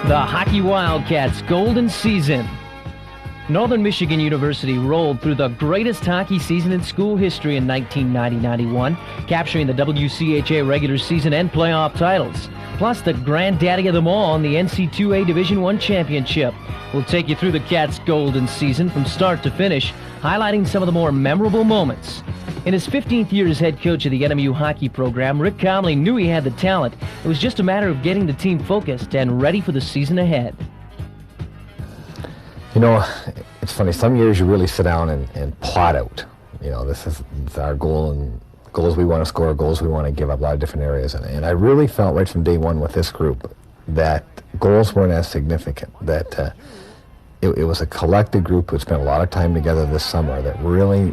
The Hockey Wildcats' golden season. Northern Michigan University rolled through the greatest hockey season in school history in 1990-91, capturing the WCHA regular season and playoff titles, plus the granddaddy of them all in the NC2A Division I championship. We'll take you through the Cats' golden season from start to finish, highlighting some of the more memorable moments. In his 15th year as head coach of the NMU hockey program, Rick Comley knew he had the talent. It was just a matter of getting the team focused and ready for the season ahead. You know, it's funny, some years you really sit down and plot out, you know, this is our goal and goals we want to score, goals we want to give up, a lot of different areas. And I really felt right from day one with this group that goals weren't as significant, that it was a collected group who spent a lot of time together this summer that really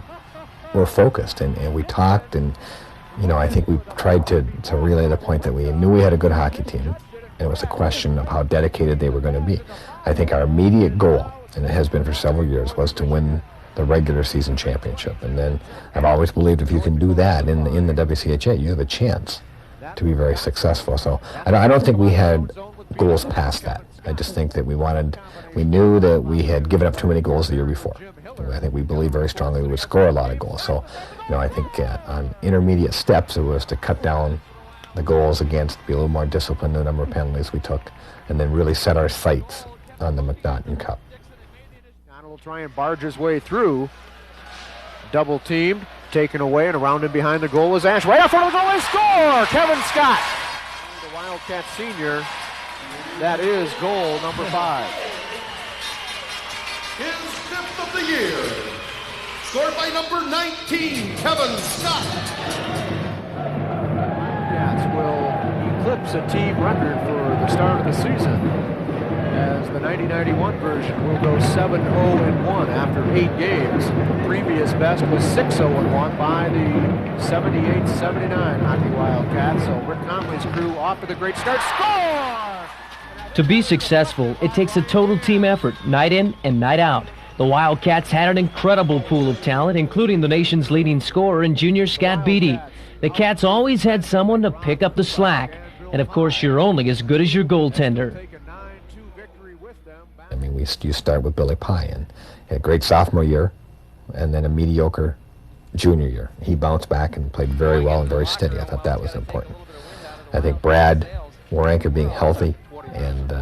were focused, and we talked, and, you know, I think we tried to relay the point that we knew we had a good hockey team, and it was a question of how dedicated they were going to be. I think our immediate goal, and it has been for several years, was to win the regular season championship. And then I've always believed if you can do that in the WCHA, you have a chance to be very successful. So I don't think we had goals past that. I just think that we knew that we had given up too many goals the year before. I think we believed very strongly we would score a lot of goals. So, you know, I think on intermediate steps it was to cut down the goals against, be a little more disciplined in the number of penalties we took, and then really set our sights on the McNaughton Cup. Will try and barge his way through. Double teamed, taken away, and around him behind the goal is Ash. Right up front of the goal, they score! Kevin Scott, the Wildcat senior. That is goal number 5. His 5th of the year. Scored by number 19, Kevin Scott. Wildcats will eclipse a team record for the start of the season, as the 90-91 version will go 7-0-1 after 8 games. The previous best was 6-0-1 by the 78-79 Hockey Wildcats. So Rick Conley's crew off to the great start. Score! To be successful, it takes a total team effort, night in and night out. The Wildcats had an incredible pool of talent, including the nation's leading scorer in junior Scott Beatty. The Cats always had someone to pick up the slack. And of course, you're only as good as your goaltender. I mean, you start with Billy Pye, and he had a great sophomore year and then a mediocre junior year. He bounced back and played very well and very steady. I thought that was important. I think Brad Waranka being healthy and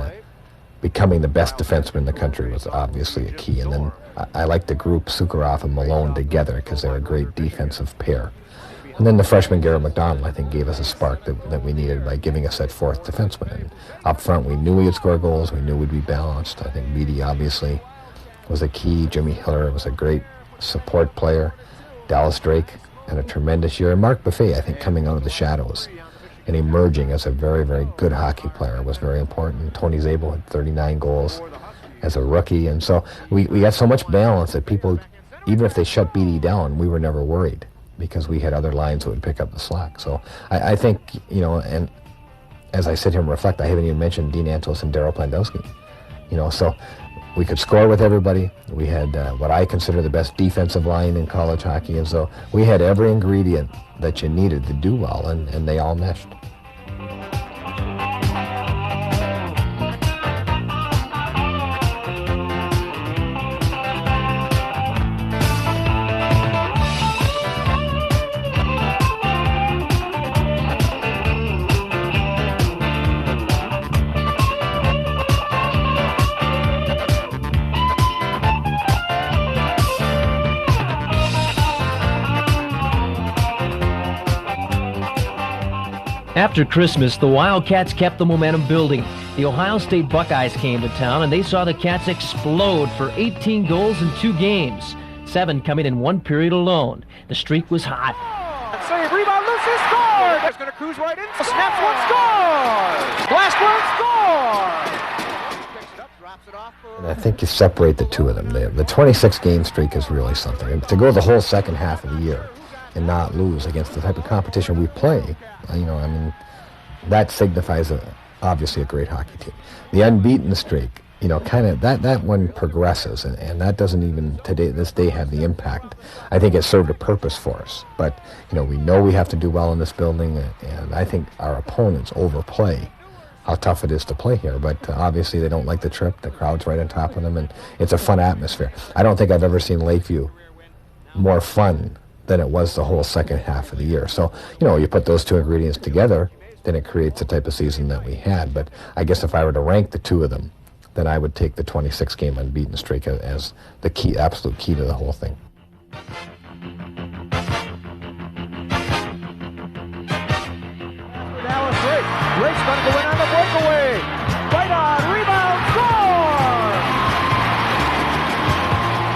becoming the best defenseman in the country was obviously a key. And then I like the group, Sukharov and Malone, together because they're a great defensive pair. And then the freshman Garrett McDonald, I think, gave us a spark that we needed by giving us that 4th defenseman. And up front, we knew we would score goals. We knew we'd be balanced. I think Beatty obviously was a key. Jimmy Hiller was a great support player. Dallas Drake had a tremendous year. And Mark Buffet, I think, coming out of the shadows and emerging as a very, very good hockey player was very important. Tony Zabel had 39 goals as a rookie. And so we got so much balance that people, even if they shut Beatty down, we were never worried, because we had other lines that would pick up the slack. So I think, you know, and as I sit here and reflect, I haven't even mentioned Dean Antos and Darryl Plandowski. You know, so we could score with everybody. We had what I consider the best defensive line in college hockey, and so we had every ingredient that you needed to do well, and they all meshed. After Christmas, the Wildcats kept the momentum building. The Ohio State Buckeyes came to town, and they saw the Cats explode for 18 goals in 2 games, 7 coming in 1 period alone. The streak was hot. Save, rebound, Lucy scored! That's going to cruise right in. Snaps one, score! Blast one, score! And I think you separate the two of them. The 26-game streak is really something. And to go the whole second half of the year and not lose against the type of competition we play, you know, I mean, that signifies obviously a great hockey team. The unbeaten streak, you know, kind of that one progresses, and that doesn't even this day have the impact. I think it served a purpose for us, but you know we have to do well in this building, and I think our opponents overplay how tough it is to play here. But obviously they don't like the trip. The crowd's right on top of them, and it's a fun atmosphere. I don't think I've ever seen Lakeview more fun than it was the whole second half of the year. So, you put those two ingredients together, then it creates the type of season that we had. But I guess if I were to rank the two of them, then I would take the 26-game unbeaten streak as the key, absolute key to the whole thing. Race going to go in on the breakaway. Right on, rebound, score!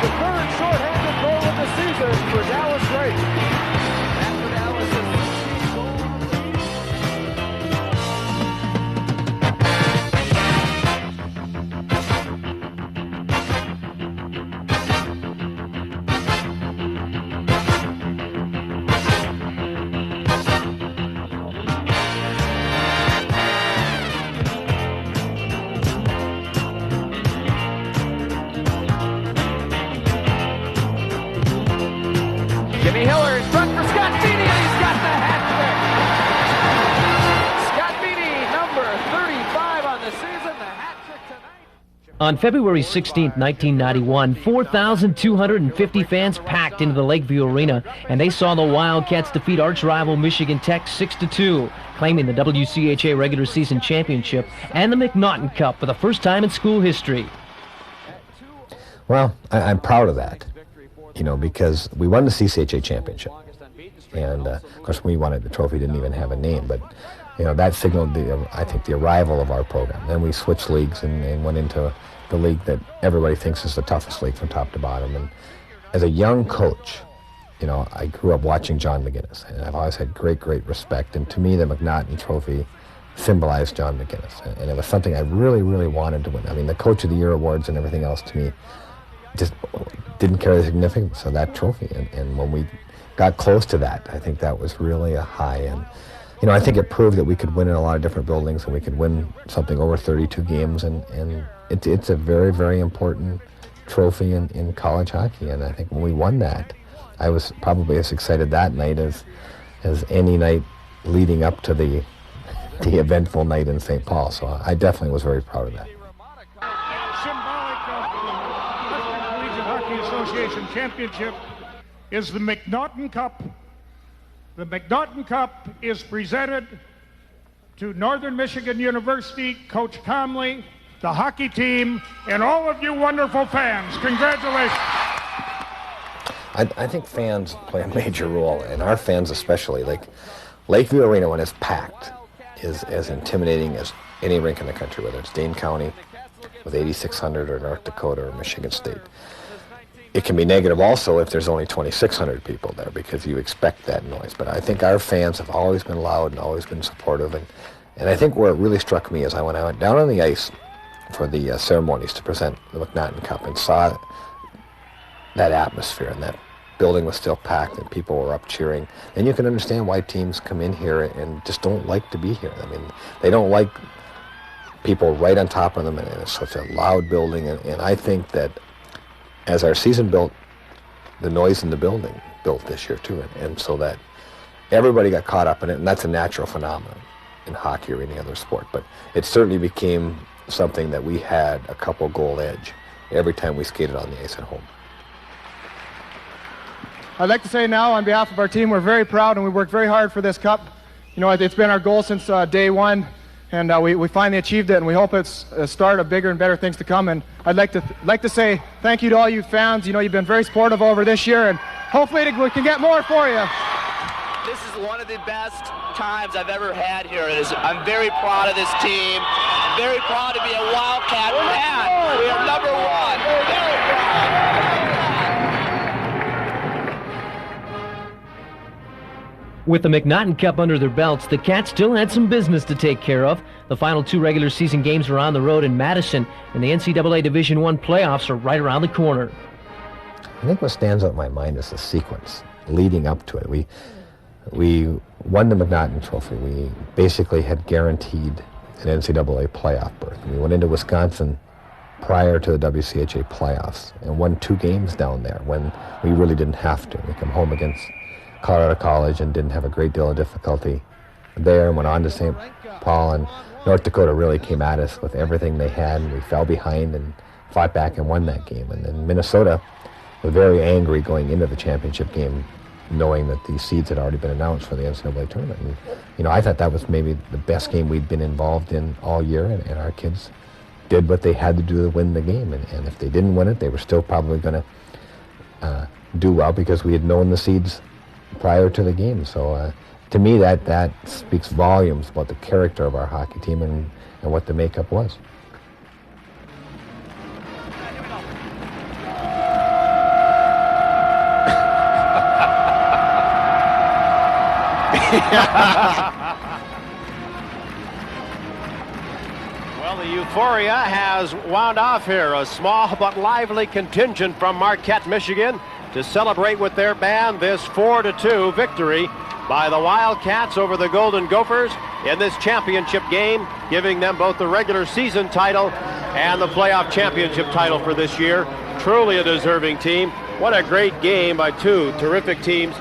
The third shorthanded goal of the season for Dallas Drake. After Dallas' 16th goal of the Jimmy Hiller in front for Scott Beatty, and he's got the hat trick. Scott Beatty, number 35 on the season, the hat trick tonight. On February 16, 1991, 4,250 fans packed into the Lakeview Arena, and they saw the Wildcats defeat arch-rival Michigan Tech 6-2, claiming the WCHA regular season championship and the McNaughton Cup for the first time in school history. Well, I'm proud of that, because we won the CCHA championship. And, of course, when we won it, the trophy didn't even have a name. But, that signaled, I think, the arrival of our program. Then we switched leagues and went into the league that everybody thinks is the toughest league from top to bottom. And as a young coach, I grew up watching John McGinnis. And I've always had great, great respect. And to me, the McNaughton Trophy symbolized John McGinnis. And it was something I really, really wanted to win. I mean, the Coach of the Year awards and everything else to me just didn't carry the significance of that trophy. And when we got close to that, I think that was really a high. And, I think it proved that we could win in a lot of different buildings, and we could win something over 32 games. And it's a very, very important trophy in college hockey. And I think when we won that, I was probably as excited that night as any night leading up to the eventful night in St. Paul. So I definitely was very proud of that. Association Championship is the McNaughton Cup. The McNaughton Cup is presented to Northern Michigan University, Coach Comley, the hockey team, and all of you wonderful fans. Congratulations. I think fans play a major role, and our fans especially. Like Lakeview Arena, when it's packed, is as intimidating as any rink in the country, whether it's Dane County with 8,600 or North Dakota or Michigan State. It can be negative also if there's only 2,600 people there, because you expect that noise. But I think our fans have always been loud and always been supportive. And I think where it really struck me is I went down on the ice for the ceremonies to present the McNaughton Cup and saw that atmosphere, and that building was still packed and people were up cheering. And you can understand why teams come in here and just don't like to be here. I mean, they don't like people right on top of them, and it's such a loud building. And I think that as our season built, the noise in the building built this year too, and so that everybody got caught up in it, and that's a natural phenomenon in hockey or any other sport. But it certainly became something that we had a couple goal edge every time we skated on the ice at home. I'd like to say now on behalf of our team, we're very proud and we worked very hard for this cup. It's been our goal since day one. And we finally achieved it, and we hope it's a start of bigger and better things to come. And I'd like to say thank you to all you fans. You've been very supportive over this year, and hopefully we can get more for you. This is one of the best times I've ever had here. I'm very proud of this team. Very proud to be a Wildcat fan. We are number one. Very proud. With the McNaughton Cup under their belts, the Cats still had some business to take care of. The final two regular season games were on the road in Madison, and the NCAA Division I playoffs are right around the corner. I think what stands out in my mind is the sequence leading up to it. We won the McNaughton Trophy. We basically had guaranteed an NCAA playoff berth. We went into Wisconsin prior to the WCHA playoffs and won 2 games down there when we really didn't have to. We come home against Colorado College and didn't have a great deal of difficulty there, and went on to St. Paul and North Dakota really came at us with everything they had, and we fell behind and fought back and won that game. And then Minnesota was very angry going into the championship game, knowing that these seeds had already been announced for the NCAA tournament. And, you know, I thought that was maybe the best game we'd been involved in all year, and our kids did what they had to do to win the game. And if they didn't win it, they were still probably going to do well because we had known the seeds prior to the game. So to me, that speaks volumes about the character of our hockey team and what the makeup was. Well, the euphoria has wound off here. A small but lively contingent from Marquette, Michigan, to celebrate with their band this 4-2 victory by the Wildcats over the Golden Gophers in this championship game, giving them both the regular season title and the playoff championship title for this year. Truly a deserving team. What a great game by two terrific teams.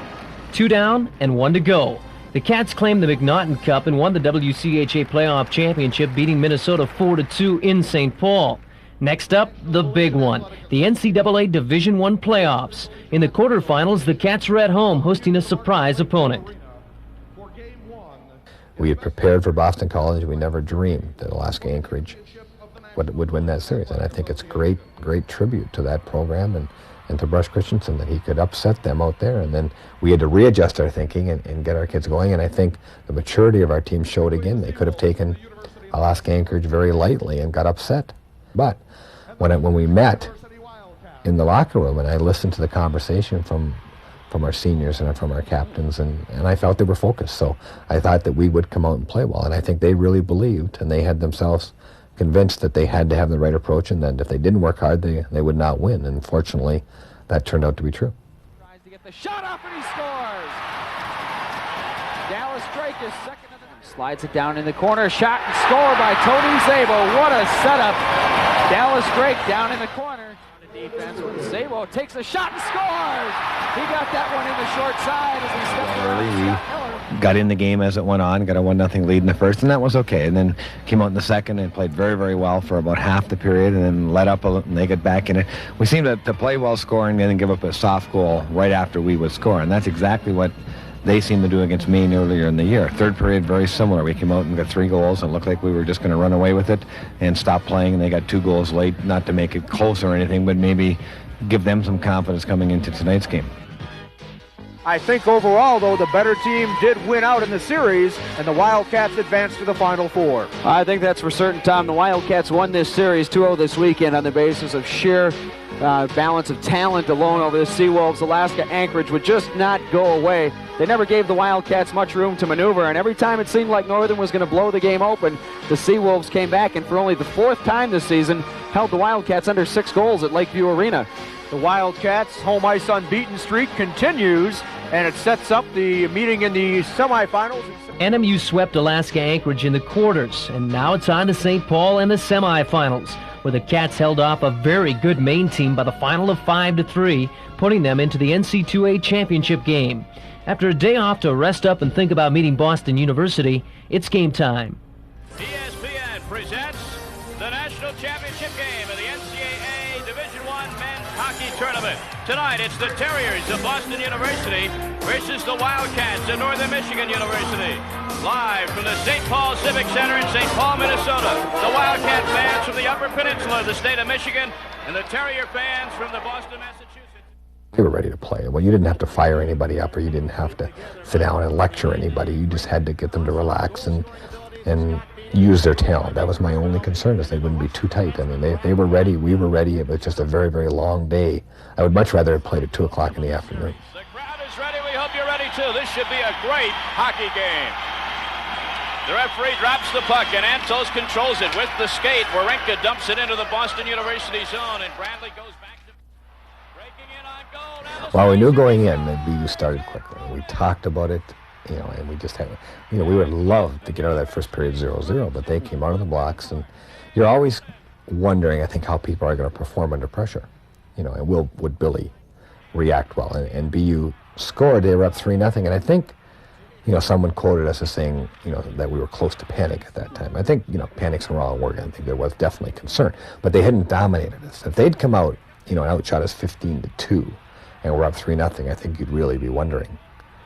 2 down and 1 to go. The Cats claimed the McNaughton Cup and won the WCHA playoff championship, beating Minnesota 4-2 in St. Paul. Next up, the big one, the NCAA Division I playoffs. In the quarterfinals, the Cats were at home hosting a surprise opponent. We had prepared for Boston College. We never dreamed that Alaska Anchorage would win that series. And I think it's great tribute to that program and to Bruce Christensen that he could upset them out there. And then we had to readjust our thinking and get our kids going. And I think the maturity of our team showed again. They could have taken Alaska Anchorage very lightly and got upset. But when we met in the locker room and I listened to the conversation from our seniors and from our captains, and I felt they were focused. So I thought that we would come out and play well. And I think they really believed, and they had themselves convinced that they had to have the right approach, and that if they didn't work hard, they would not win. And fortunately, that turned out to be true. Tries to get the shot off, and he scores. Dallas Drake is second to the... Slides it down in the corner, shot and score by Tony Szabo. What a setup. Dallas Drake down in the corner. Defense with Szabo takes a shot and scores. He got that one in the short side as he stepped around Scott Miller. Got in the game as it went on, got a 1-0 lead in the first, and that was okay. And then came out in the second and played very, very well for about half the period, and then let up a little, and they got back in it. We seemed to play well scoring and then give up a soft goal right after we would score, and that's exactly what they seemed to do against Maine earlier in the year. Third period, very similar. We came out and got 3 goals and looked like we were just going to run away with it and stop playing, and they got 2 goals late, not to make it close or anything, but maybe give them some confidence coming into tonight's game. I think overall, though, the better team did win out in the series, and the Wildcats advanced to the Final Four. I think that's for certain, Tom. The Wildcats won this series 2-0 this weekend on the basis of sheer balance of talent alone over the Seawolves. Alaska Anchorage would just not go away. They never gave the Wildcats much room to maneuver, and every time it seemed like Northern was going to blow the game open, the Seawolves came back, and for only the 4th time this season, held the Wildcats under 6 goals at Lakeview Arena. The Wildcats' home ice unbeaten streak continues, and it sets up the meeting in the semifinals. NMU swept Alaska Anchorage in the quarters, and now it's on to St. Paul in the semifinals, where the Cats held off a very good Maine team by the final of 5-3, putting them into the NC2A championship game. After a day off to rest up and think about meeting Boston University, it's game time. ESPN presents the national championship game of the NCAA Division I Men's Hockey Tournament. Tonight, it's the Terriers of Boston University versus the Wildcats of Northern Michigan University. Live from the St. Paul Civic Center in St. Paul, Minnesota, the Wildcat fans from the Upper Peninsula of the state of Michigan and the Terrier fans from the Boston, Massachusetts. They were ready to play. Well, you didn't have to fire anybody up, or you didn't have to sit down and lecture anybody. You just had to get them to relax and use their talent. That was my only concern, is they wouldn't be too tight. I mean, they were ready, we were ready. It was just a very, very long day. I would much rather have played at 2 o'clock in the afternoon. The crowd is ready. We hope you're ready, too. This should be a great hockey game. The referee drops the puck, and Antos controls it with the skate. Warenka dumps it into the Boston University zone, and Bradley goes back to breaking in on goal. Well, we knew going in that BU started quickly. We talked about it, and we just had, we would love to get out of that first period 0-0, but they came out of the blocks, and you're always wondering, I think, how people are going to perform under pressure, and would Billy react well? And BU scored. They were up 3-0, and I think someone quoted us as saying, that we were close to panic at that time. I think, panic's the wrong word. I think there was definitely concern, but they hadn't dominated us. If they'd come out, and outshot us 15-2, and we're up 3-0, I think you'd really be wondering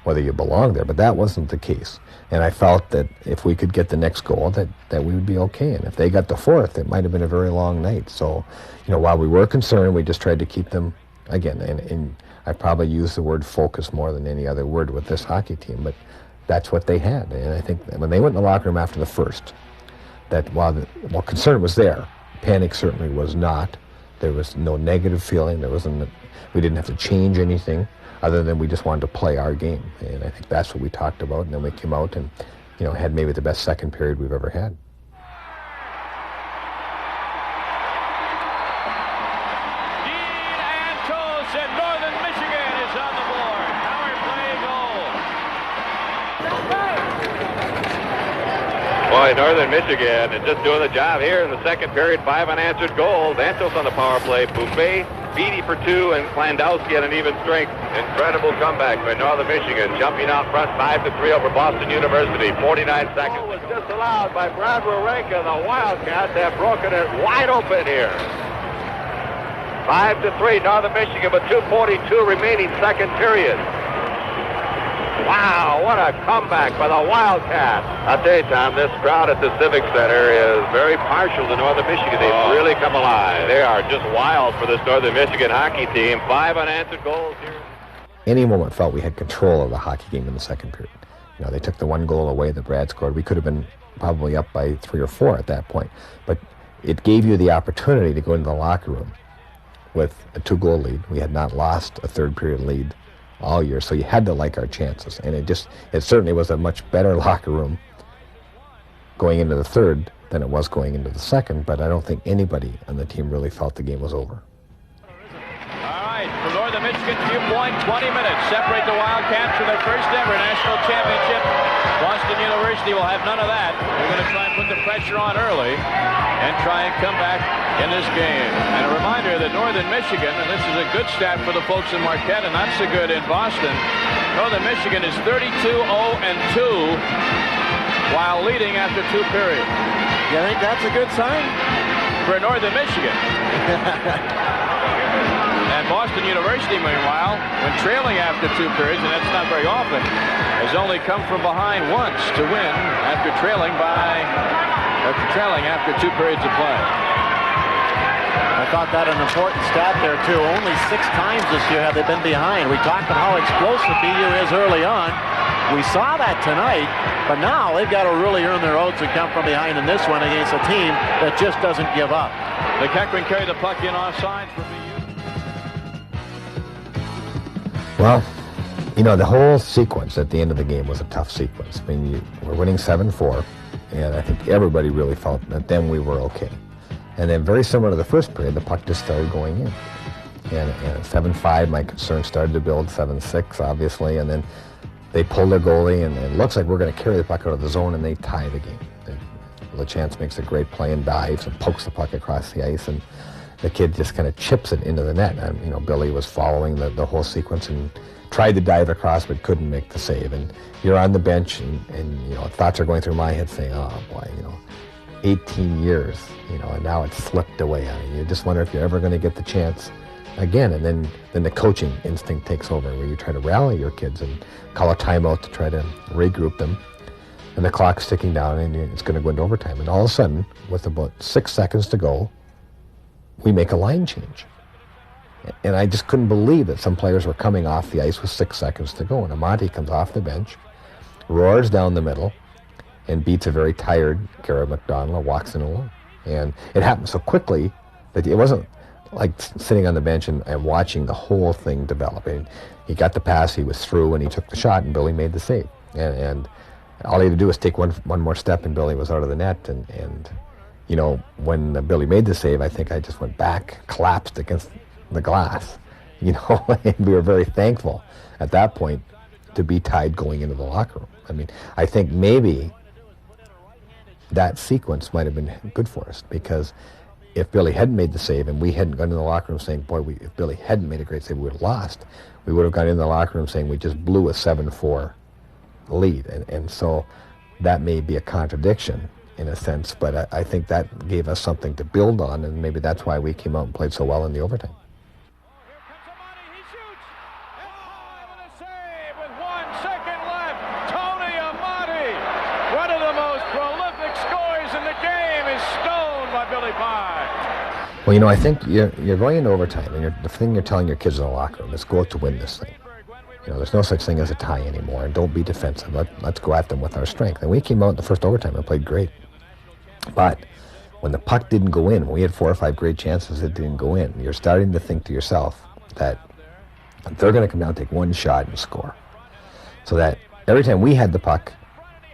whether you belong there. But that wasn't the case, and I felt that if we could get the next goal, that we would be okay. And if they got the fourth, it might have been a very long night. So, while we were concerned, we just tried to keep them again. And I probably use the word focus more than any other word with this hockey team, but that's what they had. And I think that when they went in the locker room after the first, that while concern was there, panic certainly was not. There was no negative feeling. We didn't have to change anything other than we just wanted to play our game. And I think that's what we talked about. And then we came out and, had maybe the best second period we've ever had. Boy, Northern Michigan is just doing the job here in the second period. 5 unanswered goals. Antos on the power play. Buffet, Beatty for 2, and Klandowski at an even strength. Incredible comeback by Northern Michigan, jumping out front 5-3 over Boston University. 49 seconds. Was disallowed by Brad Wawrinka. The Wildcats have broken it wide open here. 5-3, Northern Michigan, with 2:42 remaining second period. Wow, what a comeback by the Wildcats. I'll tell you, Tom, this crowd at the Civic Center is very partial to Northern Michigan. They've really come alive. They are just wild for this Northern Michigan hockey team. 5 unanswered goals here. Any moment felt we had control of the hockey game in the second period. They took the 1 goal away that Brad scored. We could have been probably up by 3 or 4 at that point. But it gave you the opportunity to go into the locker room with a 2-goal lead. We had not lost a third period lead all year, so you had to like our chances, and it certainly was a much better locker room going into the third than it was going into the second, but I don't think anybody on the team really felt the game was over. All right, for Northern Michigan, viewpoint, 20 minutes separate the Wildcats from their first ever national championship. Boston University will have none of that. We're going to try and put the pressure on early and try and come back in this game. And a reminder that Northern Michigan, and this is a good stat for the folks in Marquette and not so good in Boston, Northern Michigan is 32-0-2 while leading after 2 periods. You think that's a good sign? For Northern Michigan. And Boston University, meanwhile, when trailing after 2 periods, and that's not very often, has only come from behind once to win after trailing after 2 periods of play. I thought that an important stat there, too. Only 6 times this year have they been behind. We talked about how explosive BU is early on. We saw that tonight, but now they've got to really earn their oats and come from behind in this one against a team that just doesn't give up. The Keckman carry the puck in offside for BU. Well, the whole sequence at the end of the game was a tough sequence. I mean, we're winning 7-4, and I think everybody really felt that then we were okay. And then very similar to the first period, the puck just started going in. And 7-5, my concern started to build, 7-6, obviously, and then they pulled their goalie, and it looks like we're going to carry the puck out of the zone, and they tie the game. LaChance makes a great play and dives and pokes the puck across the ice, and the kid just kind of chips it into the net. And, Billy was following the whole sequence and tried to dive across but couldn't make the save. And you're on the bench, and thoughts are going through my head saying, oh, boy, 18 years, and now it's slipped away. You just wonder if you're ever going to get the chance again. And then the coaching instinct takes over, where you try to rally your kids and call a timeout to try to regroup them. And the clock's ticking down, and it's going to go into overtime. And all of a sudden, with about 6 seconds to go, we make a line change. And I just couldn't believe that some players were coming off the ice with 6 seconds to go. And Amati comes off the bench, roars down the middle, and beats a very tired Garrett McDonald and walks in alone. And it happened so quickly that it wasn't like sitting on the bench and watching the whole thing develop. And he got the pass, he was through, and he took the shot, and Billy made the save. And all he had to do was take one more step, and Billy was out of the net. And when Billy made the save, I think I just went back, collapsed against the glass, and we were very thankful at that point to be tied going into the locker room. I mean, I think maybe that sequence might have been good for us, because if Billy hadn't made the save and we hadn't gone in the locker room saying, boy, if Billy hadn't made a great save, we would have lost. We would have gone in the locker room saying we just blew a 7-4 lead. And so that may be a contradiction in a sense, but I think that gave us something to build on, and maybe that's why we came out and played so well in the overtime. Well, you know, I think you're going into overtime, and the thing you're telling your kids in the locker room is go out to win this thing. You know, there's no such thing as a tie anymore, and don't be defensive. Let's go at them with our strength. And we came out in the first overtime and played great. But when the puck didn't go in, when we had 4 or 5 great chances that didn't go in, you're starting to think to yourself that they're going to come down and take one shot and score. So that every time we had the puck,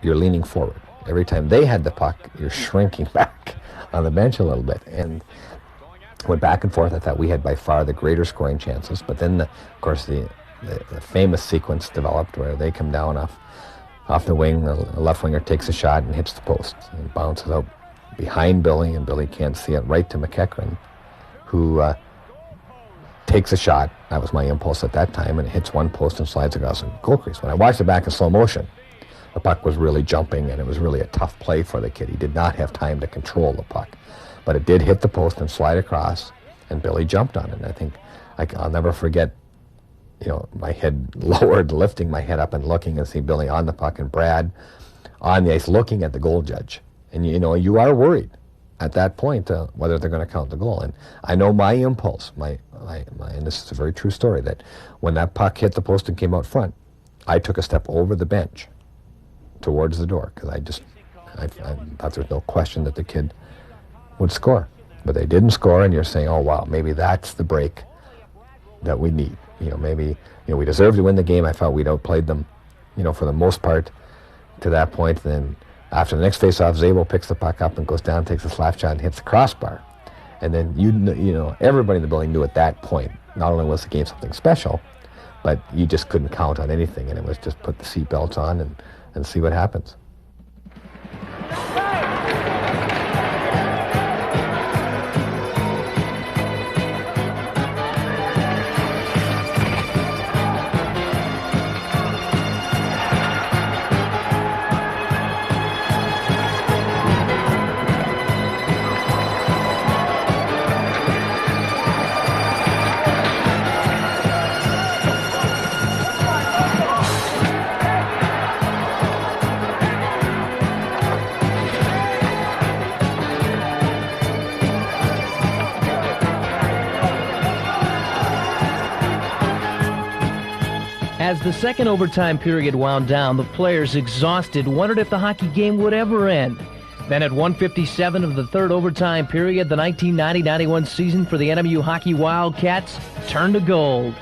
you're leaning forward. Every time they had the puck, you're shrinking back on the bench a little bit. And went back and forth. I thought we had by far the greater scoring chances, but then, of course, the famous sequence developed where they come down off the wing, the left winger takes a shot and hits the post and bounces out behind Billy, and Billy can't see it, right to McEachran, who takes a shot. That was my impulse at that time, and it hits one post and slides across the goal crease. When I watched it back in slow motion, the puck was really jumping, and it was really a tough play for the kid. He did not have time to control the puck. But it did hit the post and slide across, and Billy jumped on it. And I think I'll never forget, you know, my head lowered, lifting my head up and looking and see Billy on the puck and Brad on the ice looking at the goal judge. And, you know, you are worried at that point whether they're going to count the goal. And I know my impulse, and this is a very true story, that when that puck hit the post and came out front, I took a step over the bench towards the door, because I thought there was no question that the kid would score. But they didn't score, and you're saying, oh wow, maybe that's the break that we need. You know, maybe, you know, we deserved to win the game. I thought we'd outplayed them, you know, for the most part to that point. Then after the next face-off, Zabel picks the puck up and goes down, takes a slap shot and hits the crossbar. And then you know everybody in the building knew at that point, not only was the game something special, but you just couldn't count on anything, and it was just put the seatbelts on and see what happens. As the second overtime period wound down, the players, exhausted, wondered if the hockey game would ever end. Then at 1:57 of the third overtime period, the 1990-91 season for the NMU Hockey Wildcats turned to gold.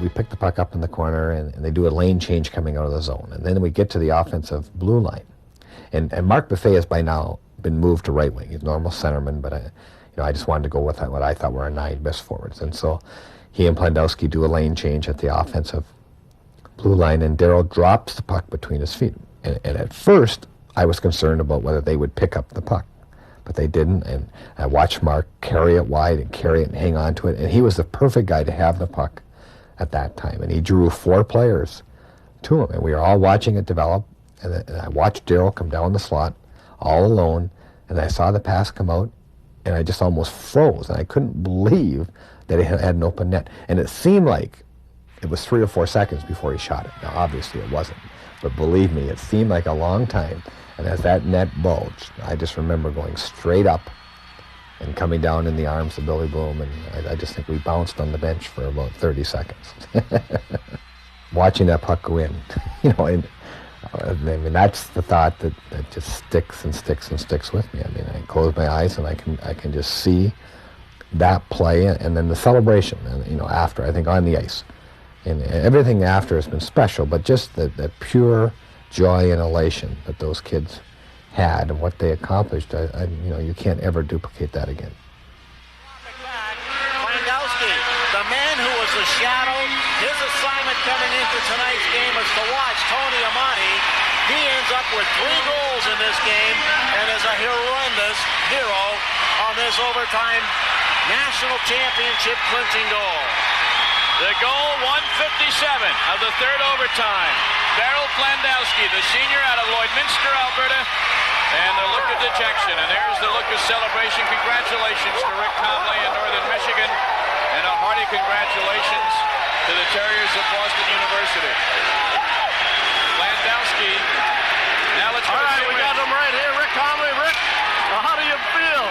We pick the puck up in the corner, and they do a lane change coming out of the zone. And then we get to the offensive blue line. And Mark Buffet has by now been moved to right wing. He's normal centerman, but I just wanted to go with what I thought were our 9 best forwards. And so he and Plandowski do a lane change at the offensive blue line, and Darryl drops the puck between his feet. And at first, I was concerned about whether they would pick up the puck, but they didn't. And I watched Mark carry it wide and carry it and hang on to it. And he was the perfect guy to have the puck at that time. And he drew 4 players to him, and we were all watching it develop. And I watched Darryl come down the slot all alone, and I saw the pass come out, and I just almost froze. And I couldn't believe that it had an open net. And it seemed like it was 3 or 4 seconds before he shot it. Now, obviously it wasn't. But believe me, it seemed like a long time. And as that net bulged, I just remember going straight up and coming down in the arms of Billy Bloom. And I just think we bounced on the bench for about 30 seconds. Watching that puck go in, you know, and I mean, that's the thought that just sticks and sticks and sticks with me. I mean, I close my eyes and I can just see that play, and then the celebration, and, you know, after, I think, on the ice. And everything after has been special, but just the pure joy and elation that those kids had and what they accomplished, you know, you can't ever duplicate that again. Plandowski, the man who was a shadow, his assignment coming into tonight's game is to watch Tony Amati. He ends up with 3 goals in this game and is a horrendous hero on this overtime national championship clinching goal. The goal, 1:57 of the third overtime. Beryl Klandowski, the senior out of Lloydminster, Alberta, and the look of dejection. And there's the look of celebration. Congratulations to Rick Conley in Northern Michigan, and a hearty congratulations to the Terriers of Boston University. Klandowski. Now let's go. All right, we got them right here. Rick Conley. Rick, how do you feel?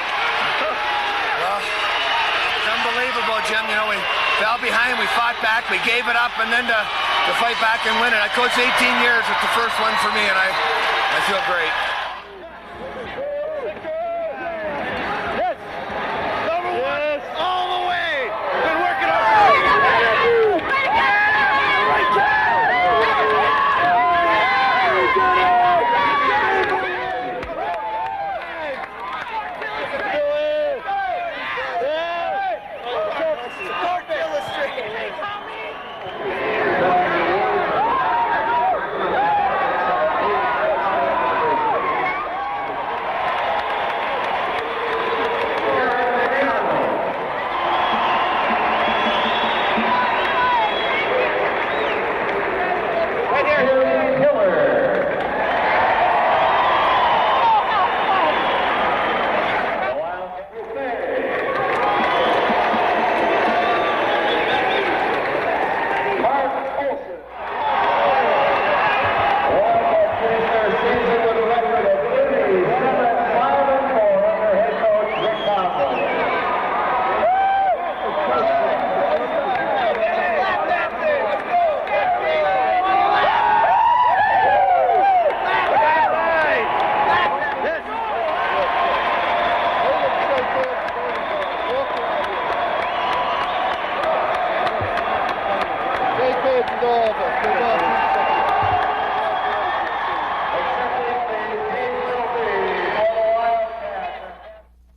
Well, it's unbelievable, Jim. You know, we fell behind, we fought back, we gave it up, and then to fight back and win it. I coached 18 years. It's the first one for me, and I feel great. Yes. Number one. Yes. All the way. Been working hard.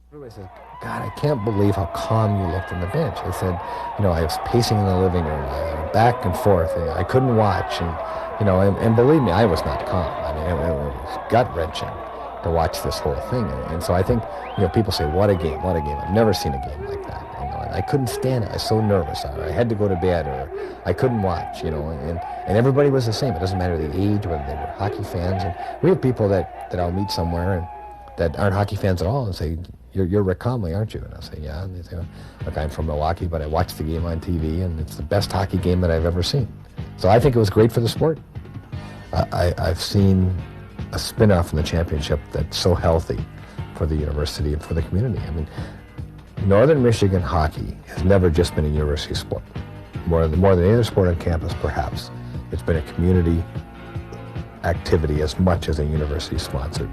Everybody says, God, I can't believe how calm you looked on the bench. I said, you know, I was pacing in the living room, back and forth. I couldn't watch, and believe me, I was not calm. I mean, it was gut-wrenching to watch this whole thing. And so I think, people say, what a game, what a game. I've never seen a game like that. And I couldn't stand it. I was so nervous. I had to go to bed, or I couldn't watch, and everybody was the same. It doesn't matter the age, whether they were hockey fans. And we have people that I'll meet somewhere and that aren't hockey fans at all and say, You're Rick Conley, aren't you? And I'll say, yeah. And they say, look, I'm from Milwaukee, but I watched the game on TV, and it's the best hockey game that I've ever seen. So I think it was great for the sport. I've seen a spin-off from the championship that's so healthy for the university and for the community. I mean, Northern Michigan hockey has never just been a university sport. More than any other sport on campus, perhaps. It's been a community activity as much as a university-sponsored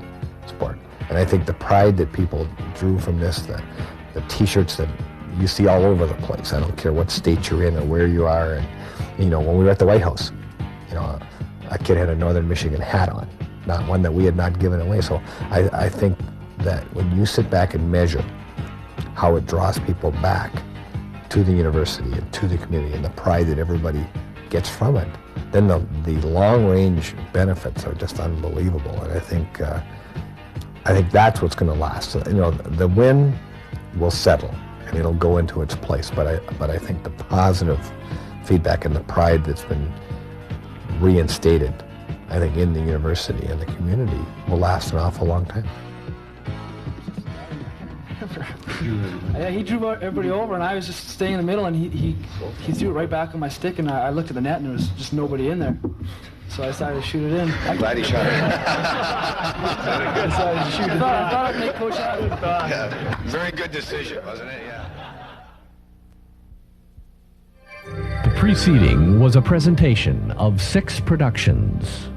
sport. And I think the pride that people drew from this, the T-shirts that you see all over the place, I don't care what state you're in or where you are. And, when we were at the White House, a kid had a Northern Michigan hat on, not one that we had not given away. So I think that when you sit back and measure how it draws people back to the university and to the community and the pride that everybody gets from it, then the long-range benefits are just unbelievable. And I think that's what's going to last. So, the win will settle and it'll go into its place. But I think the positive feedback and the pride that's been reinstated, I think, in the university and the community will last an awful long time. Yeah, he drew everybody over, and I was just staying in the middle, and he threw it right back on my stick, and I looked at the net, and there was just nobody in there. So I decided to shoot it in. I'm glad he shot it. I decided to shoot it in. I thought I'd make Coach happy. Yeah, very good decision, wasn't it? Yeah. The preceding was a presentation of Six Productions.